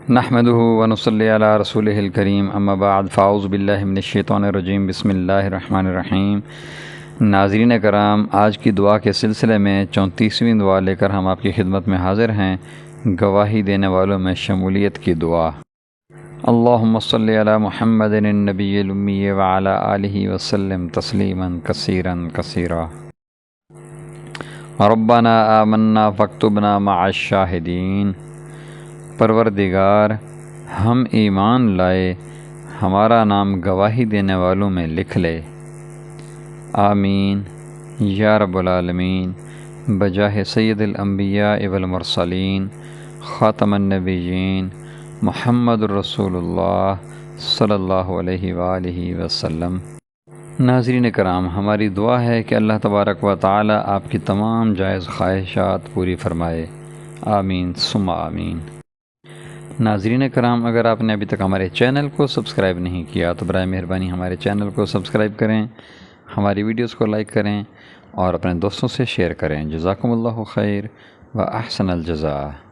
نحمده ونصلی علی رسولہ الکریم اما بعد فاعوذ باللہ من الشیطان الرجیم بسم اللہ الرحمن الرحیم۔ ناظرین کرام، آج کی دعا کے سلسلے میں 34ویں دعا لے کر ہم آپ کی خدمت میں حاضر ہیں۔ گواہی دینے والوں میں شمولیت کی دعا۔ اللہم صلی علی محمد النبی الامی وعلی آلہ وسلم تسلیما کثیرا کثیرا۔ ربنا آمنا فاکتبنا مع الشاہدین۔ پروردگار، ہم ایمان لائے، ہمارا نام گواہی دینے والوں میں لکھ لے۔ آمین یا رب العالمین، بجاہ سید الانبیاء والمرسلین خاتم النبیین محمد الرسول اللہ صلی اللہ علیہ وآلہ وسلم۔ ناظرین کرام، ہماری دعا ہے کہ اللہ تبارک و تعالی آپ کی تمام جائز خواہشات پوری فرمائے۔ آمین ثم آمین۔ ناظرین کرام، اگر آپ نے ابھی تک ہمارے چینل کو سبسکرائب نہیں کیا تو برائے مہربانی ہمارے چینل کو سبسکرائب کریں، ہماری ویڈیوز کو لائک کریں اور اپنے دوستوں سے شیئر کریں۔ جزاکم اللہ خیر و احسن الجزاء۔